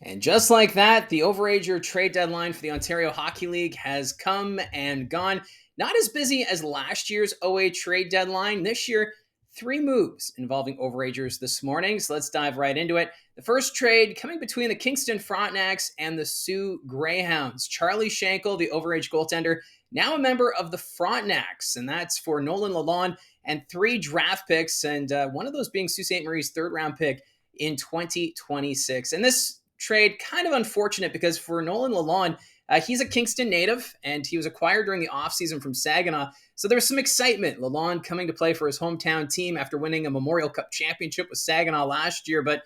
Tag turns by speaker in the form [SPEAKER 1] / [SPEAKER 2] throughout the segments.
[SPEAKER 1] And just like that, the Overager trade deadline for the Ontario Hockey League has come and gone. Not as busy as last year's OA trade deadline. This year, three moves involving Overagers this morning. So let's dive right into it. The first trade coming between the Kingston Frontenacs and the Soo Greyhounds. Charlie Schenkel, the Overage goaltender, now a member of the Frontenacs, and that's for Nolan Lalonde and three draft picks, and one of those being Sault Ste. Marie's third-round pick in 2026. And this trade kind of unfortunate because for Nolan Lalonde, he's a Kingston native and he was acquired during the offseason from Saginaw. So there was some excitement. Lalonde coming to play for his hometown team after winning a Memorial Cup championship with Saginaw last year, but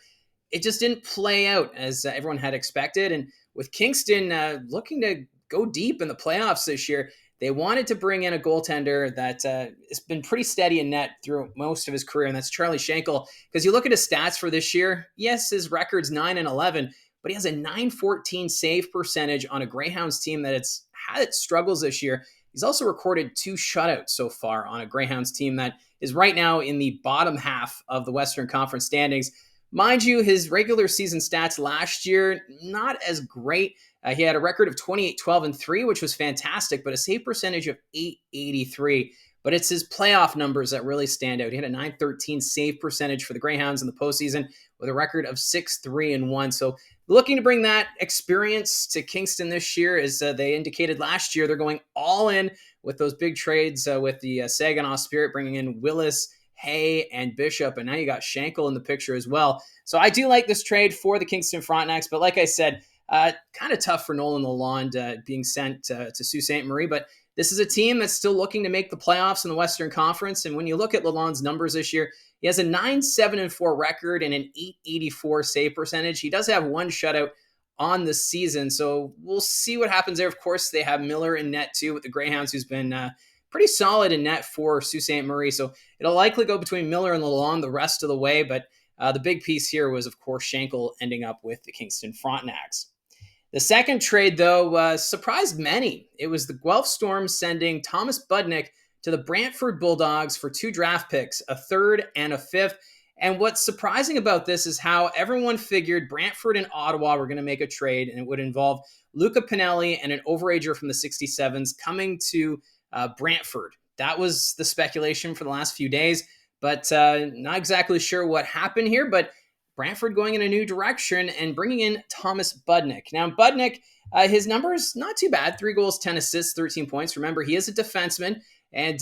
[SPEAKER 1] it just didn't play out as everyone had expected. And with Kingston looking to go deep in the playoffs this year, they wanted to bring in a goaltender that has been pretty steady in net through most of his career, and that's Charlie Schenkel. Because you look at his stats for this year, yes, his record's 9-11, but he has a .914 save percentage on a Greyhounds team that it's had its struggles this year. He's also recorded 2 shutouts so far on a Greyhounds team that is right now in the bottom half of the Western Conference standings. Mind you, his regular season stats last year, not as great. He had a record of 28-12-3, which was fantastic, but a save percentage of .883. But it's his playoff numbers that really stand out. He had a .913 save percentage for the Greyhounds in the postseason with a record of 6-3-1. So looking to bring that experience to Kingston this year, as they indicated last year, they're going all in with those big trades with the Saginaw Spirit, bringing in Willis, Hay, and Bishop, and now you got Schenkel in the picture as well. So I do like this trade for the Kingston Frontenacs, but like I said, kind of tough for Nolan Lalonde being sent to Sault Ste. Marie, but this is a team that's still looking to make the playoffs in the Western Conference, and when you look at Lalonde's numbers this year, he has a 9-7-4 record and an .884 save percentage. He does have one shutout on the season, so we'll see what happens there. Of course, they have Miller in net too with the Greyhounds, who's been pretty solid in net for Sault Ste. Marie, so it'll likely go between Miller and Lalonde the rest of the way, but the big piece here was, of course, Schenkel ending up with the Kingston Frontenacs. The second trade, though, surprised many. It was the Guelph Storm sending Thomas Budnick to the Brantford Bulldogs for 2 draft picks, a third and a fifth. And what's surprising about this is how everyone figured Brantford and Ottawa were going to make a trade, and it would involve Luca Pinelli and an overager from the 67s coming to Brantford. That was the speculation for the last few days, but not exactly sure what happened here, but Brantford going in a new direction and bringing in Thomas Budnick. Now, Budnick, his numbers, not too bad. 3 goals, 10 assists, 13 points. Remember, he is a defenseman, and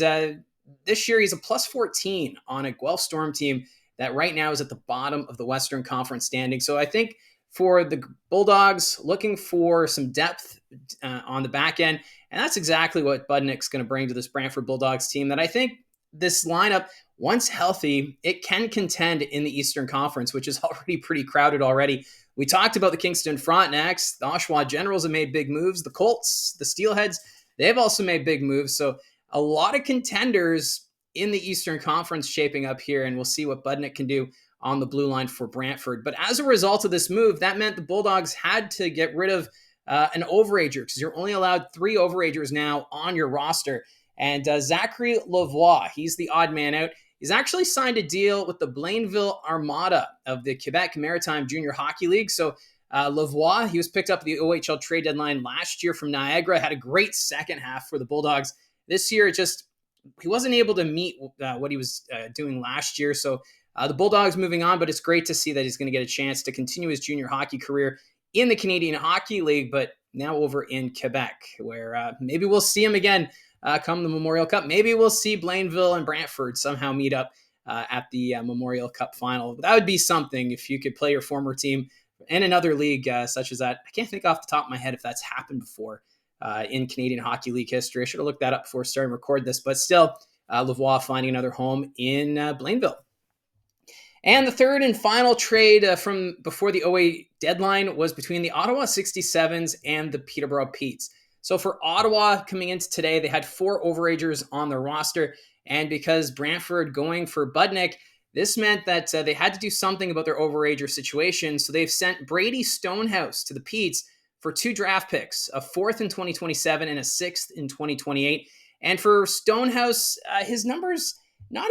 [SPEAKER 1] this year he's a +14 on a Guelph Storm team that right now is at the bottom of the Western Conference standing. So I think for the Bulldogs, looking for some depth on the back end, and that's exactly what Budnick's going to bring to this Brantford Bulldogs team that I think this lineup, once healthy, it can contend in the Eastern Conference, which is already pretty crowded already. We talked about the Kingston Frontenacs. The Oshawa Generals have made big moves. The Colts, the Steelheads, they've also made big moves. So a lot of contenders in the Eastern Conference shaping up here, and we'll see what Budnick can do on the blue line for Brantford. But as a result of this move, that meant the Bulldogs had to get rid of an overager because you're only allowed 3 overagers now on your roster. And Zachary Lavoie, he's the odd man out. He's actually signed a deal with the Blainville Armada of the Quebec Maritime Junior Hockey League. So Lavoie, he was picked up at the OHL trade deadline last year from Niagara, had a great second half for the Bulldogs. This year, he wasn't able to meet what he was doing last year. So the Bulldogs moving on, but it's great to see that he's going to get a chance to continue his junior hockey career in the Canadian Hockey League, but now over in Quebec, where maybe we'll see him again come the Memorial Cup. Maybe we'll see Blainville and Brantford somehow meet up at the Memorial Cup final. That would be something if you could play your former team in another league such as that. I can't think off the top of my head if that's happened before in Canadian Hockey League history. I should have looked that up before starting to record this, but still, Lavoie finding another home in Blainville. And the third and final trade from before the OA deadline was between the Ottawa 67s and the Peterborough Petes. So for Ottawa coming into today, they had 4 overagers on their roster. And because Brantford going for Budnick, this meant that they had to do something about their overager situation. So they've sent Brady Stonehouse to the Petes for 2 draft picks, a 4th in 2027 and a 6th in 2028. And for Stonehouse, his numbers not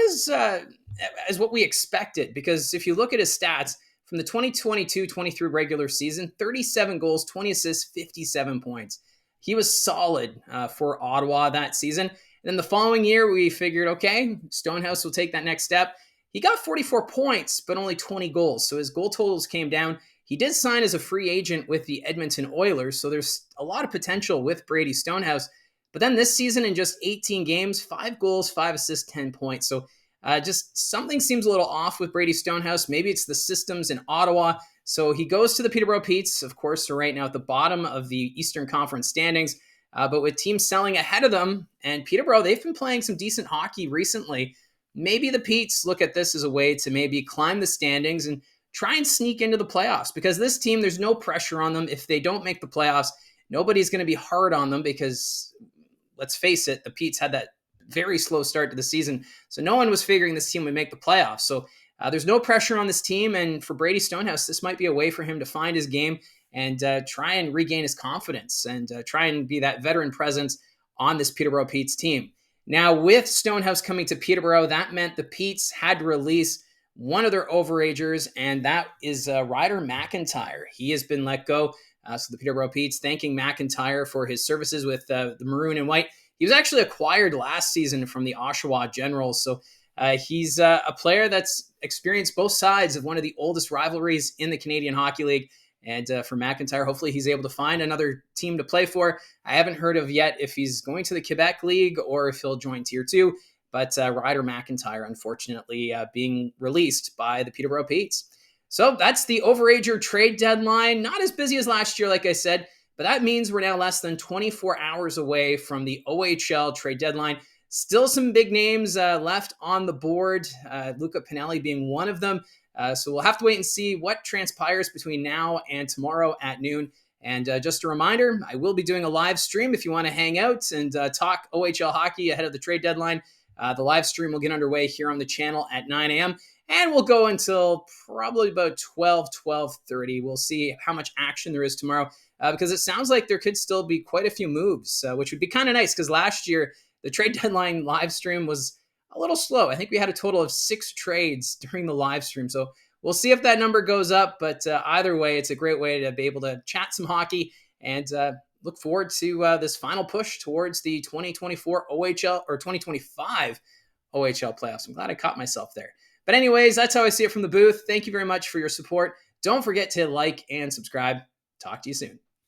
[SPEAKER 1] as what we expected, because if you look at his stats, from the 2022-23 regular season, 37 goals, 20 assists, 57 points. He was solid for Ottawa that season. And then the following year, we figured, okay, Stonehouse will take that next step. He got 44 points, but only 20 goals. So his goal totals came down. He did sign as a free agent with the Edmonton Oilers, so there's a lot of potential with Brady Stonehouse. But then this season, in just 18 games, 5 goals, 5 assists, 10 points. So just something seems a little off with Brady Stonehouse. Maybe it's the systems in Ottawa. So he goes to the Peterborough Petes, of course, so right now at the bottom of the Eastern Conference standings. But with teams selling ahead of them, and Peterborough, they've been playing some decent hockey recently. Maybe the Petes look at this as a way to maybe climb the standings and try and sneak into the playoffs, because this team, there's no pressure on them. If they don't make the playoffs, nobody's going to be hard on them because, let's face it, the Petes had that very slow start to the season. So no one was figuring this team would make the playoffs. So there's no pressure on this team. And for Brady Stonehouse, this might be a way for him to find his game and try and regain his confidence and try and be that veteran presence on this Peterborough Petes team. Now, with Stonehouse coming to Peterborough, that meant the Petes had to release one of their overagers, and that is Ryder McIntyre. He has been let go. So the Peterborough Petes thanking McIntyre for his services with the maroon and white. He was actually acquired last season from the Oshawa Generals. So he's a player that's experienced both sides of one of the oldest rivalries in the Canadian Hockey League. And for McIntyre, hopefully he's able to find another team to play for. I haven't heard of yet if he's going to the Quebec League or if he'll join Tier 2. But Ryder McIntyre, unfortunately, being released by the Peterborough Petes. So that's the overager trade deadline. Not as busy as last year, like I said, but that means we're now less than 24 hours away from the OHL trade deadline. Still some big names left on the board, Luca Pinelli being one of them. So we'll have to wait and see what transpires between now and tomorrow at noon. And just a reminder, I will be doing a live stream if you want to hang out and talk OHL hockey ahead of the trade deadline. The live stream will get underway here on the channel at 9 a.m. and we'll go until probably about 12:30. We'll see how much action there is tomorrow because it sounds like there could still be quite a few moves, which would be kind of nice because last year the trade deadline live stream was a little slow. I think we had a total of 6 trades during the live stream. So we'll see if that number goes up. But either way, it's a great way to be able to chat some hockey and look forward to this final push towards the 2024 OHL or 2025 OHL playoffs. I'm glad I caught myself there. But anyways, that's how I see it from the booth. Thank you very much for your support. Don't forget to like and subscribe. Talk to you soon.